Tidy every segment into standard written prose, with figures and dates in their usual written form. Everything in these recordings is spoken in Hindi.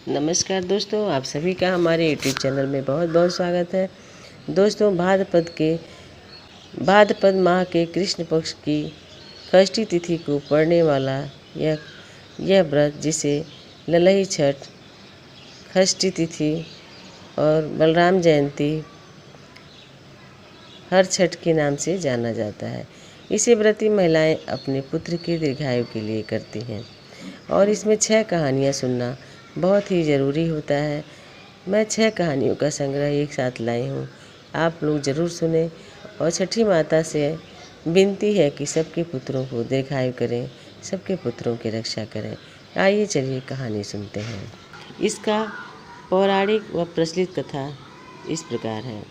नमस्कार दोस्तों, आप सभी का हमारे यूट्यूब चैनल में बहुत बहुत स्वागत है। दोस्तों, भाद्रपद माह के कृष्ण पक्ष की षष्ठी तिथि को पड़ने वाला यह व्रत, जिसे ललई छठ, षष्ठी तिथि और बलराम जयंती हर छठ के नाम से जाना जाता है। इसे व्रती महिलाएं अपने पुत्र की दीर्घायु के लिए करती हैं और इसमें 6 कहानियाँ सुनना बहुत ही ज़रूरी होता है। मैं 6 कहानियों का संग्रह एक साथ लाई हूँ, आप लोग ज़रूर सुने और छठी माता से विनती है कि सबके पुत्रों को दीर्घायु करें, सबके पुत्रों की रक्षा करें। आइए चलिए कहानी सुनते हैं। इसका पौराणिक व प्रचलित कथा इस प्रकार है।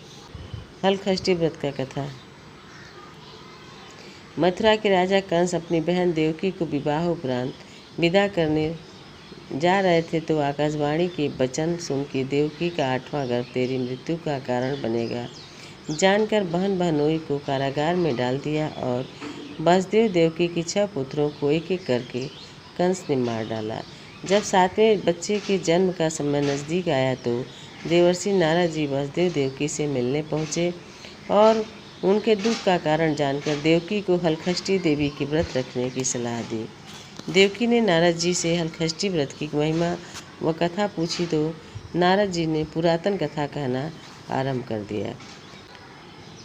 हलषष्ठी व्रत का कथा। मथुरा के राजा कंस अपनी बहन देवकी को विवाह उपरांत विदा करने जा रहे थे तो आकाशवाणी के वचन सुन के देवकी का 8वां गर्भ तेरी मृत्यु का कारण बनेगा जानकर बहन बहनोई को कारागार में डाल दिया और वसुदेव देवकी के 6 पुत्रों को एक एक करके कंस ने मार डाला। जब 7वें बच्चे के जन्म का समय नज़दीक आया तो देवर्षि नारद जी वसुदेव देवकी से मिलने पहुँचे और उनके दुख का कारण जानकर देवकी को हलषष्ठी देवी के व्रत रखने की सलाह दी। देवकी ने नारद जी से हलषष्ठी व्रत की महिमा व कथा पूछी तो नारद जी ने पुरातन कथा कहना आरंभ कर दिया।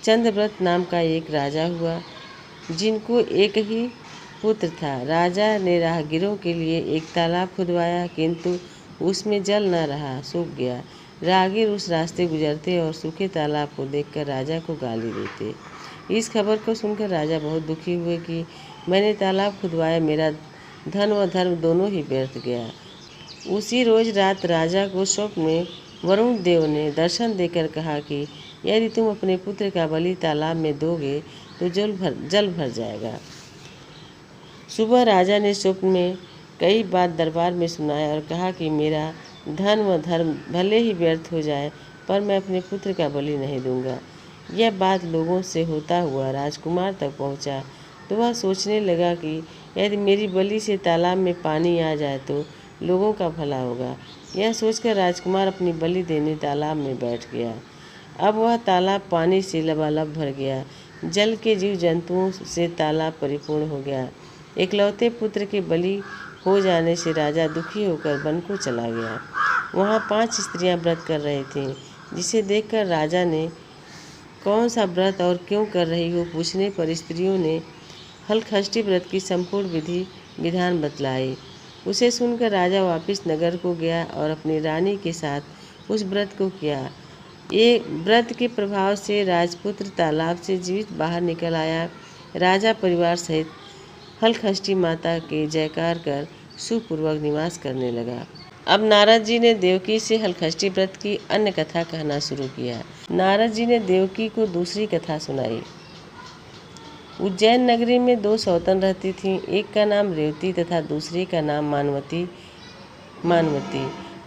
चंद्रव्रत नाम का एक राजा हुआ, जिनको एक ही पुत्र था। राजा ने राहगीरों के लिए एक तालाब खुदवाया, किंतु उसमें जल न रहा, सूख गया। राहगीर उस रास्ते गुजरते और सूखे तालाब को देखकर राजा को गाली देते। इस खबर को सुनकर राजा बहुत दुखी हुए कि मैंने तालाब खुदवाया, मेरा धन व धर्म दोनों ही व्यर्थ गया। उसी रोज रात राजा को स्वप्न में वरुण देव ने दर्शन देकर कहा कि यदि तुम अपने पुत्र का बलि तालाब में दोगे तो जल भर जाएगा। सुबह राजा ने स्वप्न में कई बात दरबार में सुनाया और कहा कि मेरा धन व धर्म भले ही व्यर्थ हो जाए, पर मैं अपने पुत्र का बलि नहीं दूंगा। यह बात लोगों से होता हुआ राजकुमार तक पहुंचा तो वह सोचने लगा कि यदि मेरी बलि से तालाब में पानी आ जाए तो लोगों का भला होगा। यह सोचकर राजकुमार अपनी बलि देने तालाब में बैठ गया। अब वह तालाब पानी से लबालब भर गया। जल के जीव जंतुओं से तालाब परिपूर्ण हो गया। इकलौते पुत्र के बलि हो जाने से राजा दुखी होकर वन को चला गया। वहाँ 5 स्त्रियां व्रत कर रही थीं, जिसे देखकर राजा ने कौन सा व्रत और क्यों कर रही हो पूछने पर स्त्रियों ने हलषष्ठी व्रत की संपूर्ण विधि विधान बतलाई। उसे सुनकर राजा वापस नगर को गया और अपनी रानी के साथ उस व्रत को किया। ये व्रत के प्रभाव से राजपुत्र तालाब से जीवित बाहर निकल आया। राजा परिवार सहित हलषष्ठी माता के जयकार कर सुखपूर्वक निवास करने लगा। अब नारद जी ने देवकी से हलषष्ठी व्रत की अन्य कथा कहना शुरू किया। नारद जी ने देवकी को दूसरी कथा सुनाई। उज्जैन नगरी में 2 सौतन रहती थीं। एक का नाम रेवती तथा दूसरी का नाम मानवती।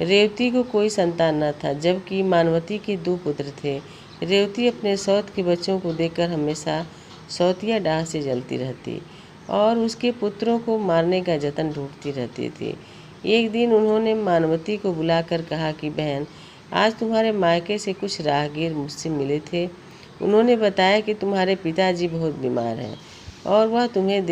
रेवती को कोई संतान न था, जबकि मानवती के 2 पुत्र थे। रेवती अपने सौत के बच्चों को देखकर हमेशा सौतिया डाह से जलती रहती और उसके पुत्रों को मारने का जतन ढूंढती रहती थी। एक दिन उन्होंने मानवती को बुलाकर कहा कि बहन, आज तुम्हारे मायके से कुछ राहगीर मुझसे मिले थे। उन्होंने बताया कि तुम्हारे पिताजी बहुत बीमार हैं और वह तुम्हें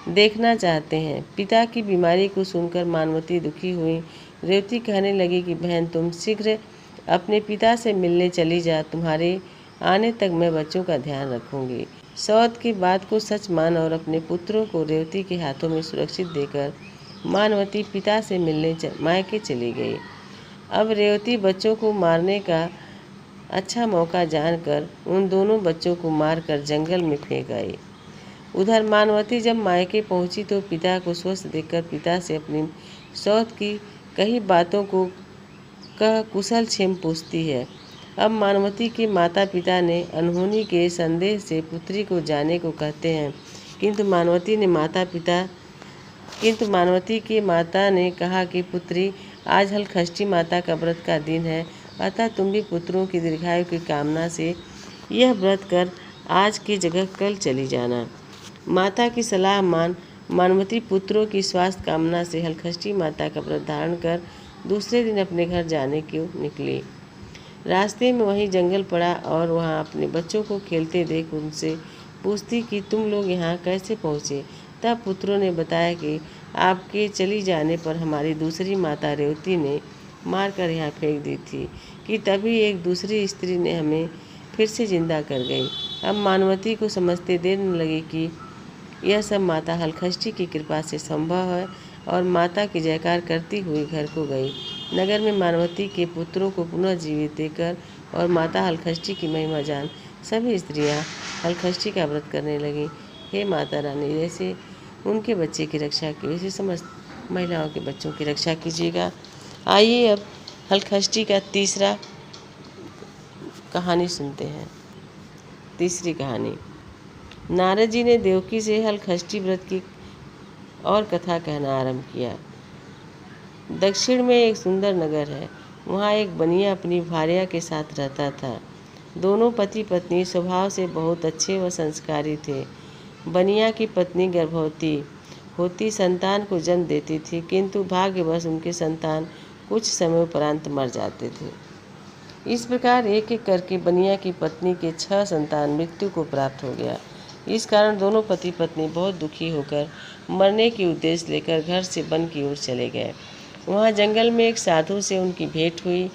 देखना चाहते हैं। पिता की बीमारी को सुनकर मानवती दुखी हुई। रेवती कहने लगी कि बहन, तुम शीघ्र अपने पिता से मिलने चली जा, तुम्हारे आने तक मैं बच्चों का ध्यान रखूंगी। सौत की बात को सच मान और अपने पुत्रों को रेवती के हाथों में सुरक्षित देकर मानवती पिता से मिलने मायके चली गई। अब रेवती बच्चों को मारने का अच्छा मौका जानकर उन दोनों बच्चों को मारकर जंगल में फेंक आई। उधर मानवती जब मायके पहुंची तो पिता को स्वस्थ देखकर पिता से अपनी सौत की कई बातों को कह कुशल क्षेम पूछती है। अब मानवती के माता पिता ने अनहोनी के संदेह से पुत्री को जाने को कहते हैं, किंतु मानवती की माता ने कहा कि पुत्री, आज हलषष्ठी माता का व्रत का दिन है, अतः तुम भी पुत्रों की दीर्घायु की कामना से यह व्रत कर आज की जगह कल चली जाना। माता की सलाह मान मानवती पुत्रों की स्वास्थ्य कामना से हलषष्ठी माता का व्रत धारण कर दूसरे दिन अपने घर जाने को निकली। रास्ते में वहीं जंगल पड़ा और वहाँ अपने बच्चों को खेलते देख उनसे पूछती कि तुम लोग यहाँ कैसे पहुँचे। तब पुत्रों ने बताया कि आपके चली जाने पर हमारी दूसरी माता रेवती ने मारकर यहाँ फेंक दी थी कि तभी एक दूसरी स्त्री ने हमें फिर से जिंदा कर गई। अब मानवती को समझते देर न लगी कि यह सब माता हलखष्टी की कृपा से संभव है और माता की जयकार करती हुई घर को गई। नगर में मानवती के पुत्रों को पुनः जीवित देखकर और माता हलखष्टी की महिमा जान सभी स्त्रियां हलखष्टी का व्रत करने लगीं। हे माता रानी, जैसे उनके बच्चे की रक्षा की वैसे समस्त महिलाओं के बच्चों की रक्षा कीजिएगा। आइए अब हलखष्टी का तीसरा कहानी सुनते हैं। तीसरी कहानी। नारद जी ने देवकी से हलखष्टी व्रत की और कथा कहना आरंभ किया। दक्षिण में एक सुंदर नगर है। वहाँ एक बनिया अपनी भार्या के साथ रहता था। दोनों पति पत्नी स्वभाव से बहुत अच्छे व संस्कारी थे। बनिया की पत्नी गर्भवती होती संतान को जन्म देती थी, किंतु भाग्यवश उनके संतान कुछ समय उपरांत मर जाते थे। इस प्रकार एक एक करके बनिया की पत्नी के 6 संतान मृत्यु को प्राप्त हो गया। इस कारण दोनों पति पत्नी बहुत दुखी होकर मरने की उद्देश्य लेकर घर से वन की ओर चले गए। वहाँ जंगल में एक साधु से उनकी भेंट हुई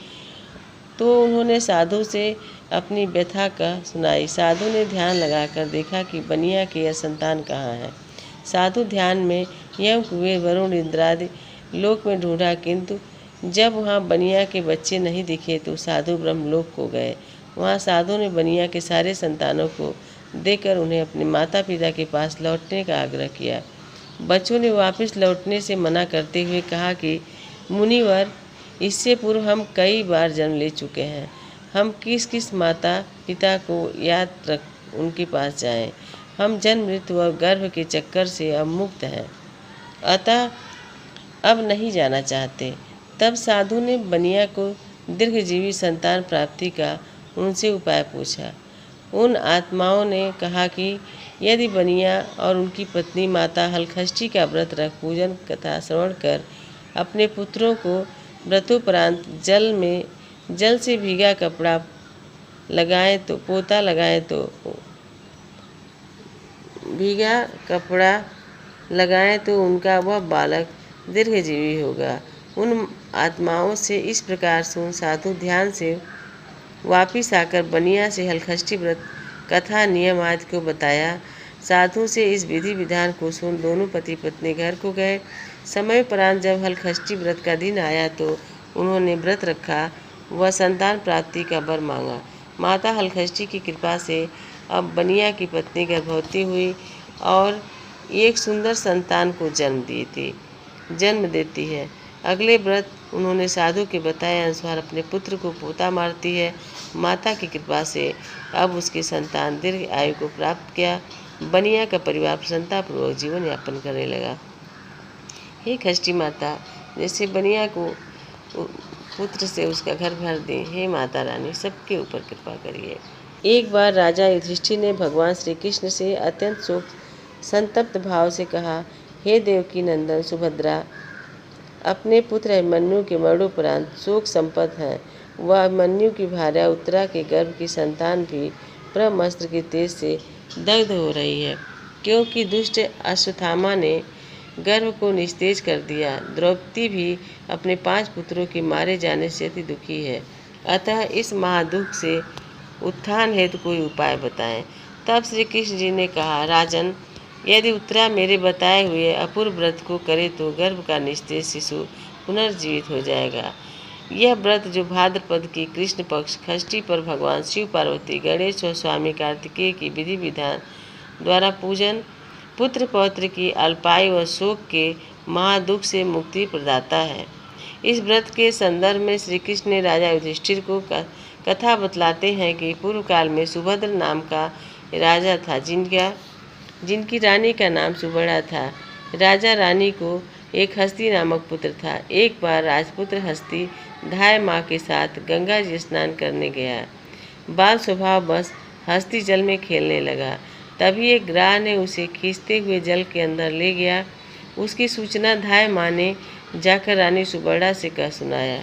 तो उन्होंने साधु से अपनी व्यथा का सुनाई। साधु ने ध्यान लगाकर देखा कि बनिया के यह संतान कहाँ है। साधु ध्यान में यम कुबेर वरुण इंद्रादि लोक में ढूंढा, किंतु जब वहाँ बनिया के बच्चे नहीं दिखे तो साधु ब्रह्मलोक को गए। वहाँ साधु ने बनिया के सारे संतानों को देकर उन्हें अपने माता पिता के पास लौटने का आग्रह किया। बच्चों ने वापस लौटने से मना करते हुए कहा कि मुनिवर, इससे पूर्व हम कई बार जन्म ले चुके हैं। हम किस किस माता पिता को याद रख उनके पास जाएं। हम जन्म मृत्यु और गर्भ के चक्कर से अब मुक्त हैं, अतः अब नहीं जाना चाहते। तब साधु ने बनिया को दीर्घजीवी संतान प्राप्ति का उनसे उपाय पूछा। उन आत्माओं ने कहा कि यदि बनिया और उनकी पत्नी माता हलखष्टी का व्रत रख पूजन कथा श्रवण कर अपने पुत्रों को व्रतोपरांत जल से भीगा कपड़ा लगाएं तो पोता लगाएं तो भीगा कपड़ा लगाएं तो उनका वह बालक दीर्घजीवी होगा। उन आत्माओं से इस प्रकार सुन साधु ध्यान से वापिस आकर बनिया से हलखष्टी व्रत कथा नियम आदि को बताया। साधु से इस विधि विधान को सुन दोनों पति पत्नी घर को गए। समय उपरांत जब हलखष्टी व्रत का दिन आया तो उन्होंने व्रत रखा व संतान प्राप्ति का वर मांगा। माता हलखष्टी की कृपा से अब बनिया की पत्नी गर्भवती हुई और एक सुंदर संतान को जन्म देती है। अगले व्रत उन्होंने साधु के बताए अनुसार अपने पुत्र को पोता मारती है। माता की कृपा से अब उसके संतान दीर्घ आयु को प्राप्त किया। बनिया का परिवार प्रसन्नतापूर्वक जीवन यापन करने लगा। हे खष्टी माता, जैसे बनिया को पुत्र से उसका घर भर दे, हे माता रानी सबके ऊपर कृपा करिए। एक बार राजा युधिष्ठिर ने भगवान श्री कृष्ण से अत्यंत शोक संतप्त भाव से कहा, हे देवकी नंदन सुभद्रा, अपने पुत्र अभिमन्यु के मरणोपरांत शोक संपन्न है। वह अभिमन्यु की भार्या उत्तरा के गर्भ की संतान भी ब्रह्मास्त्र के तेज से दग्ध हो रही है, क्योंकि दुष्ट अश्वत्थामा ने गर्भ को निस्तेज कर दिया। द्रौपदी भी अपने 5 पुत्रों के मारे जाने से अति दुखी है। अतः इस महादुख से उत्थान हेतु कोई उपाय बताएं। तब श्री कृष्ण जी ने कहा, राजन, यदि उत्तरा मेरे बताए हुए अपूर्व व्रत को करे तो गर्भ का निस्तेज शिशु पुनर्जीवित हो जाएगा। यह व्रत जो भाद्रपद की कृष्ण पक्ष खष्टी पर भगवान शिव पार्वती गणेश और स्वामी कार्तिकेय की विधि विधान द्वारा पूजन पुत्र पौत्र की अल्पायु व शोक के महादुख से मुक्ति प्रदाता है। इस व्रत के संदर्भ में श्री कृष्ण ने राजा युधिष्ठिर को कथा बतलाते हैं कि पूर्व काल में सुभद्र नाम का राजा था, जिनकी रानी का नाम सुवर्णा था। राजा रानी को एक हस्ती नामक पुत्र था। एक बार राजपुत्र हस्ती धाय माँ के साथ गंगा जी स्नान करने गया। बाल स्वभाव बस हस्ती जल में खेलने लगा। तभी एक ग्राह ने उसे खींचते हुए जल के अंदर ले गया। उसकी सूचना धाय माँ ने जाकर रानी सुवर्णा से कह सुनाया।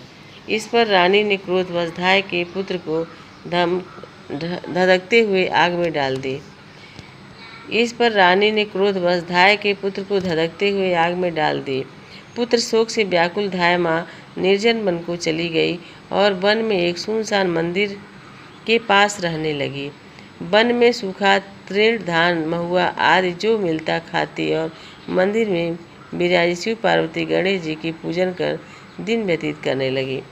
इस पर रानी ने क्रोधवश धाय के पुत्र को धधकते हुए आग में डाल दी। पुत्र शोक से व्याकुल धाय माँ निर्जन वन को चली गई और वन में एक सुनसान मंदिर के पास रहने लगी। वन में सूखा तृण, धान, महुआ आदि जो मिलता खाती और मंदिर में विराजित शिव पार्वती गणेश जी की पूजन कर दिन व्यतीत करने लगी।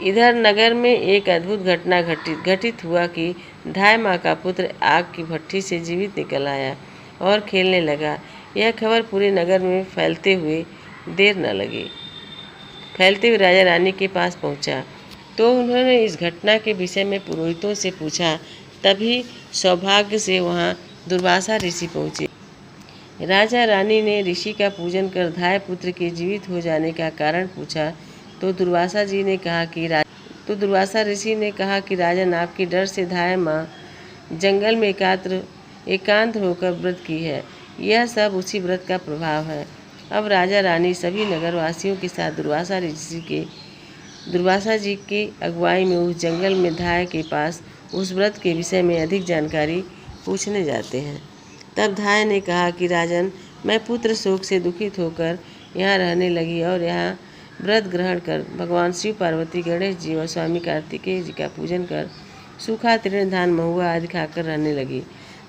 इधर नगर में एक अद्भुत घटना घटित हुआ कि धाय माँ का पुत्र आग की भट्ठी से जीवित निकल आया और खेलने लगा। यह खबर पूरे नगर में फैलते हुए देर न लगी। राजा रानी के पास पहुंचा तो उन्होंने इस घटना के विषय में पुरोहितों से पूछा। तभी सौभाग्य से वहां दुर्वासा ऋषि पहुंचे। राजा रानी ने ऋषि का पूजन कर धाय पुत्र के जीवित हो जाने का कारण पूछा तो दुर्वासा ऋषि ने कहा कि राजन, आपके डर से धाय माँ जंगल में एकांत होकर व्रत की है। यह सब उसी व्रत का प्रभाव है। अब राजा रानी सभी नगरवासियों के साथ दुर्वासा जी की अगुवाई में उस जंगल में धाय के पास उस व्रत के विषय में अधिक जानकारी पूछने जाते हैं। तब धाय ने कहा कि राजन, मैं पुत्र शोक से दुखित होकर यहाँ रहने लगी और यहाँ व्रत ग्रहण कर भगवान शिव, पार्वती, गणेश जी और स्वामी कार्तिकेय जी का पूजन कर सूखा तृण, धान, महुआ आदि खाकर रहने लगी।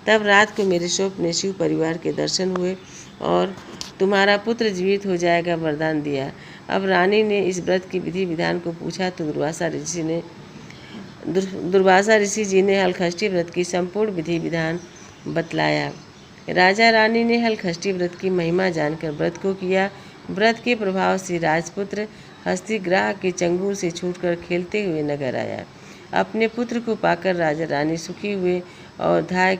तब रात को मेरे स्वप्न में शिव परिवार के दर्शन हुए और तुम्हारा पुत्र जीवित हो जाएगा वरदान दिया। अब रानी ने इस व्रत की विधि विधान को पूछा तो दुर्वासा ऋषि जी ने हलखष्टी व्रत की संपूर्ण विधि विधान बतलाया। राजा रानी ने हलखष्टी व्रत की महिमा जानकर व्रत को किया। व्रत के प्रभाव से राजपुत्र हस्तिग्राह के चंगुल से छूटकर खेलते हुए नगर आया। अपने पुत्र को पाकर राजा रानी सुखी हुए और धाय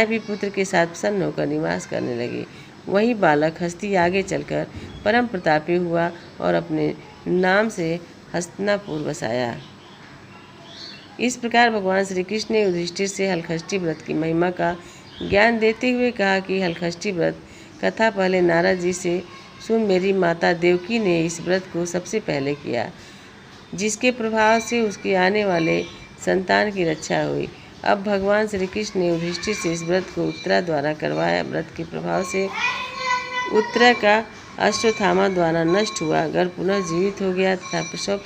भी पुत्र के साथ प्रसन्न होकर निवास करने लगी। वही बालक हस्ती आगे चलकर परम प्रतापी हुआ और अपने नाम से हस्तिनापुर बसाया। इस प्रकार भगवान श्री कृष्ण ने युधिष्ठिर से हलखष्टी व्रत की महिमा का ज्ञान देते हुए कहा कि हलखष्टी व्रत कथा पहले नारद जी से सुन मेरी माता देवकी ने इस व्रत को सबसे पहले किया, जिसके प्रभाव से उसके आने वाले संतान की रक्षा हुई। अब भगवान श्री कृष्ण ने युधिष्ठिर से इस व्रत को उत्तरा द्वारा करवाया। व्रत के प्रभाव से उत्तरा का अश्वत्थामा द्वारा नष्ट हुआ, गर्भ पुनः जीवित हो गया तथा प्रसव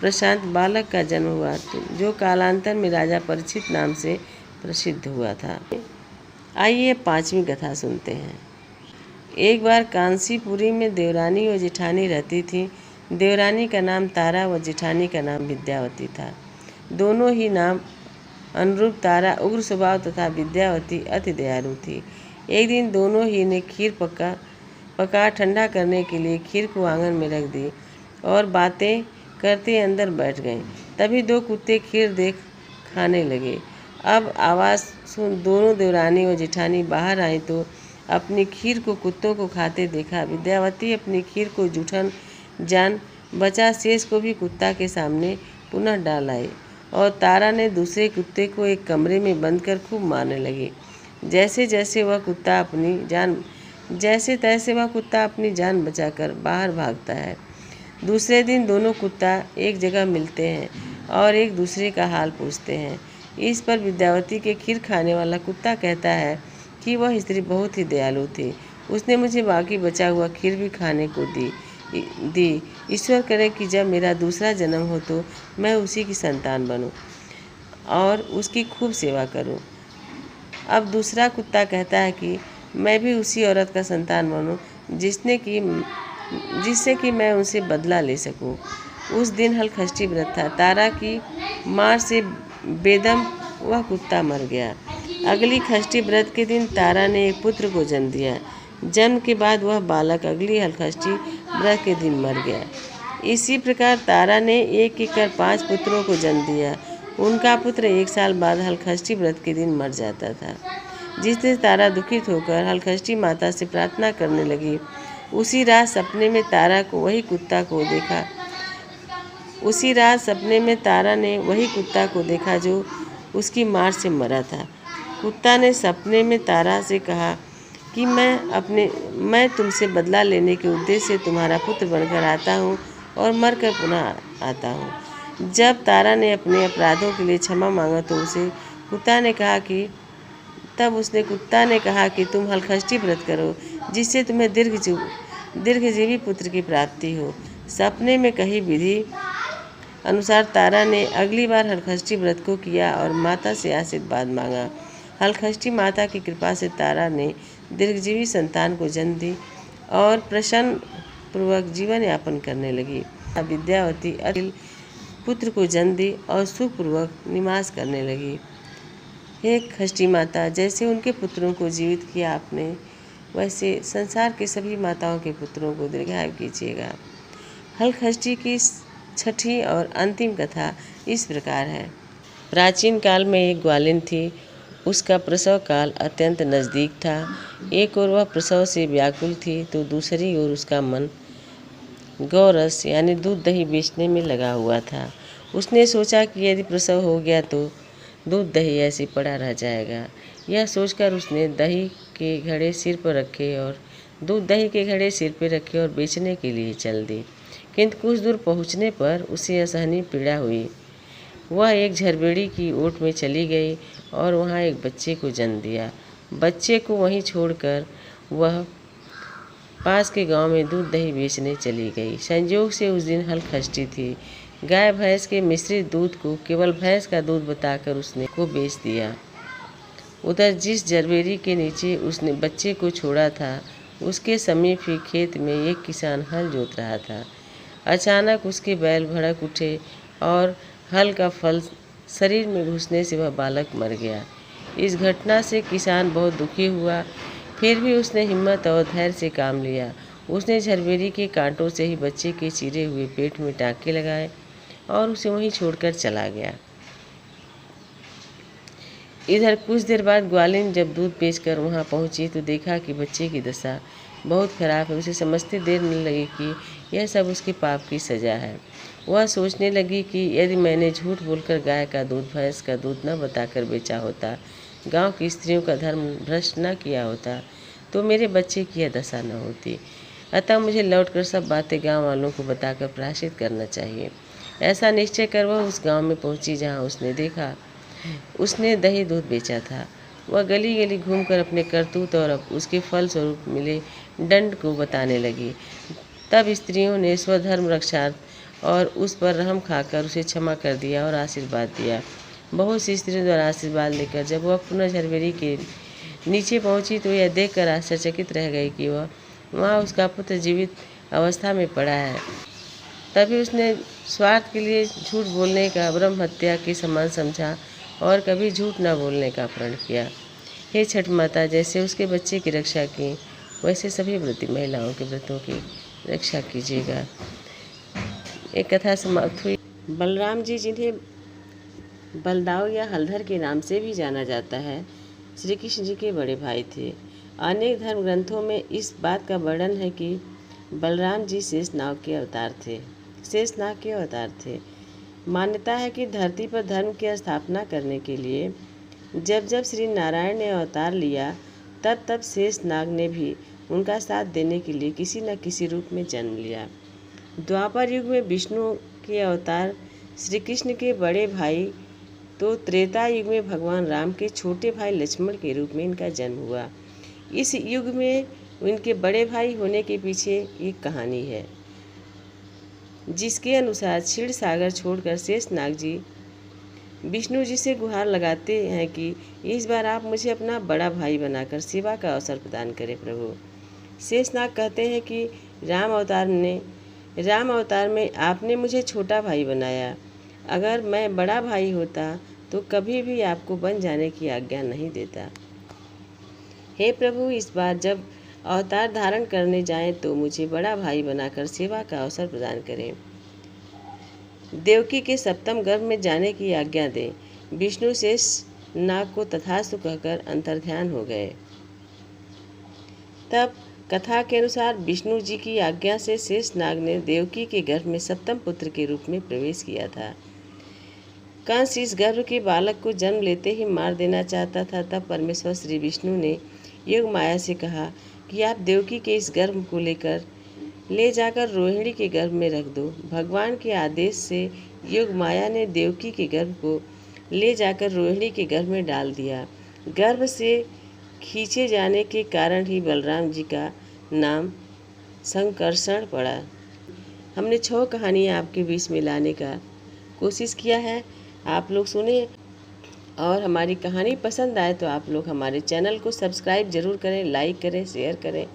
प्रशांत बालक का जन्म हुआ, जो कालांतर में राजा परीक्षित नाम से प्रसिद्ध हुआ था। आइए पांचवी कथा सुनते हैं। एक बार कांसीपुरी में देवरानी व जेठानी रहती थी। देवरानी का नाम तारा व जेठानी का नाम विद्यावती था। दोनों ही नाम अनुरूप तारा उग्र स्वभाव तथा विद्यावती अति दयालु थी। एक दिन दोनों ही ने खीर पका ठंडा करने के लिए खीर को आंगन में रख दी और बातें करते अंदर बैठ गए। तभी दो कुत्ते खीर देख खाने लगे। अब आवाज़ सुन दोनों देवरानी और जेठानी बाहर आई तो अपनी खीर को कुत्तों को खाते देखा। विद्यावती अपनी खीर को जूठन जान बचा शेष को भी कुत्ता के सामने पुनः डाल आई और तारा ने दूसरे कुत्ते को एक कमरे में बंद कर खूब मारने लगी। जैसे तैसे वह कुत्ता अपनी जान बचाकर बाहर भागता है। दूसरे दिन दोनों कुत्ता एक जगह मिलते हैं और एक दूसरे का हाल पूछते हैं। इस पर विद्यावती के खीर खाने वाला कुत्ता कहता है कि वह स्त्री बहुत ही दयालु थी, उसने मुझे बाकी बचा हुआ खीर भी खाने को दी। ईश्वर करे कि जब मेरा दूसरा जन्म हो तो मैं उसी की संतान बनूं और उसकी खूब सेवा करूं। अब दूसरा कुत्ता कहता है कि मैं भी उसी औरत का संतान बनूं जिससे कि मैं उनसे बदला ले सकूं। उस दिन हलखष्टी व्रत था। तारा की मार से बेदम वह कुत्ता मर गया। अगली खष्टी व्रत के दिन तारा ने एक पुत्र को जन्म दिया। जन्म के बाद वह बालक अगली हलखष्टी व्रत के दिन मर गया। इसी प्रकार तारा ने एक कर 5 पुत्रों को जन्म दिया। उनका पुत्र 1 साल बाद हलखष्टी व्रत के दिन मर जाता था। जिस दिन तारा दुखित होकर हलखष्टी माता से प्रार्थना करने लगी, उसी रात सपने में तारा ने वही कुत्ता को देखा जो उसकी मार से मरा था। कुत्ता ने सपने में तारा से कहा कि मैं तुमसे बदला लेने के उद्देश्य से तुम्हारा पुत्र बनकर आता हूँ और मरकर पुनः आता हूँ। जब तारा ने अपने अपराधों के लिए क्षमा मांगा तो उसने कुत्ता ने कहा कि तुम हलखष्टी व्रत करो, जिससे तुम्हें दीर्घजीवी पुत्र की प्राप्ति हो। सपने में कही विधि अनुसार तारा ने अगली बार हलखष्टी व्रत को किया और माता से आशीर्वाद मांगा। हलखष्टी माता की कृपा से तारा ने दीर्घजीवी संतान को जन्म दी और प्रसन्न पूर्वक जीवन यापन करने लगी। विद्यावती अखिल पुत्र को जन्म दी और सुखपूर्वक निवास करने लगी। हे खष्टी माता, जैसे उनके पुत्रों को जीवित किया आपने, वैसे संसार के सभी माताओं के पुत्रों को दीर्घायु कीजिएगा। हलखष्टी की छठी और अंतिम कथा इस प्रकार है। प्राचीन काल में एक ग्वालिन थी। उसका प्रसव काल अत्यंत नज़दीक था। एक ओर वह प्रसव से व्याकुल थी तो दूसरी ओर उसका मन गौरस यानी दूध दही बेचने में लगा हुआ था। उसने सोचा कि यदि प्रसव हो गया तो दूध दही ऐसे पड़ा रह जाएगा। यह सोचकर उसने दही के घड़े सिर पर रखे और दूध दही के घड़े सिर पर रखे और बेचने के लिए चल दी। किंतु कुछ दूर पहुँचने पर उसे असहनीय पीड़ा हुई। वह एक झरबेड़ी की ओट में चली गई और वहाँ एक बच्चे को जन्म दिया। बच्चे को वहीं छोड़कर वह पास के गांव में दूध दही बेचने चली गई। संयोग से उस दिन हलखष्टी थी। गाय भैंस के मिश्रित दूध को केवल भैंस का दूध बताकर उसने को बेच दिया। उधर जिस जरबेरी के नीचे उसने बच्चे को छोड़ा था, उसके समीप ही खेत में एक किसान हल जोत रहा था। अचानक उसके बैल भड़क उठे और हल का फल शरीर में घुसने से वह बालक मर गया। इस घटना से किसान बहुत दुखी हुआ, फिर भी उसने हिम्मत और धैर्य से काम लिया। उसने झरबेरी के कांटों से ही बच्चे के चीरे हुए पेट में टाँके लगाए और उसे वहीं छोड़कर चला गया। इधर कुछ देर बाद ग्वालिन जब दूध बेचकर वहां पहुंची तो देखा कि बच्चे की दशा बहुत खराब है। उसे समझते देर न लगी कि यह सब उसके पाप की सजा है। वह सोचने लगी कि यदि मैंने झूठ बोलकर गाय का दूध भैंस का दूध न बताकर बेचा होता, गांव की स्त्रियों का धर्म भ्रष्ट न किया होता, तो मेरे बच्चे की यह दशा न होती। अतः मुझे लौटकर सब बातें गांव वालों को बताकर प्रायश्चित करना चाहिए। ऐसा निश्चय कर वह उस गांव में पहुंची जहां उसने देखा उसने दही दूध बेचा था। वह गली गली घूमकर अपने करतूत और उसके फल स्वरूप मिले दंड को बताने लगी। तब स्त्रियों ने स्वधर्म रक्षार्थ और उस पर रहम खाकर उसे क्षमा कर दिया और आशीर्वाद दिया। बहुत सी स्त्रियों द्वारा आशीर्वाद लेकर जब वह पुनः झरबेरी के नीचे पहुंची तो यह देखकर आश्चर्यचकित रह गई कि वहाँ उसका पुत्र जीवित अवस्था में पड़ा है। तभी उसने स्वार्थ के लिए झूठ बोलने का ब्रह्म हत्या के समान समझा और कभी झूठ न बोलने का प्रण किया। हे छठ माता, जैसे उसके बच्चे की रक्षा की, वैसे सभी व्रती महिलाओं के व्रतों की रक्षा कीजिएगा। एक कथा समाप्त हुई। बलराम जी, जिन्हें बलदाऊ या हलधर के नाम से भी जाना जाता है, श्री कृष्ण जी के बड़े भाई थे। अनेक धर्म ग्रंथों में इस बात का वर्णन है कि बलराम जी शेषनाग के अवतार थे। मान्यता है कि धरती पर धर्म की स्थापना करने के लिए जब जब श्री नारायण ने अवतार लिया, तब तब शेषनाग ने भी उनका साथ देने के लिए किसी न किसी रूप में जन्म लिया। द्वापर युग में विष्णु के अवतार श्री कृष्ण के बड़े भाई, तो त्रेता युग में भगवान राम के छोटे भाई लक्ष्मण के रूप में इनका जन्म हुआ। इस युग में इनके बड़े भाई होने के पीछे एक कहानी है, जिसके अनुसार क्षीर सागर छोड़कर शेषनाग जी विष्णु जी से गुहार लगाते हैं कि इस बार आप मुझे अपना बड़ा भाई बनाकर सेवा का अवसर प्रदान करें प्रभु। शेषनाग कहते हैं कि राम अवतार में आपने मुझे छोटा भाई बनाया। अगर मैं बड़ा भाई होता तो कभी भी आपको बन जाने की आज्ञा नहीं देता। हे प्रभु, इस बार जब अवतार धारण करने जाएं तो मुझे बड़ा भाई बनाकर सेवा का अवसर प्रदान करें। देवकी के सप्तम गर्भ में जाने की आज्ञा दें। विष्णु शेषनाग को तथास्तु कहकर अंतर्ध्यान हो गए। तब कथा के अनुसार विष्णु जी की आज्ञा से शेषनाग ने देवकी के गर्भ में सप्तम पुत्र के रूप में प्रवेश किया था। कंस इस गर्भ के बालक को जन्म लेते ही मार देना चाहता था। तब परमेश्वर श्री विष्णु ने योग माया से कहा कि आप देवकी के इस गर्भ को ले जाकर रोहिणी के गर्भ में रख दो। भगवान के आदेश से योग माया ने देवकी के गर्भ को ले जाकर रोहिणी के गर्भ में डाल दिया। गर्भ से खींचे जाने के कारण ही बलराम जी का नाम संकर्षण पड़ा। हमने 6 कहानियाँ आपके बीच में लाने का कोशिश किया है, आप लोग सुने। और हमारी कहानी पसंद आए तो आप लोग हमारे चैनल को सब्सक्राइब ज़रूर करें, लाइक करें, शेयर करें,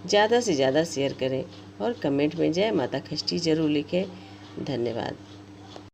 ज़्यादा से ज़्यादा शेयर करें और कमेंट में जय माता षष्ठी ज़रूर लिखें। धन्यवाद।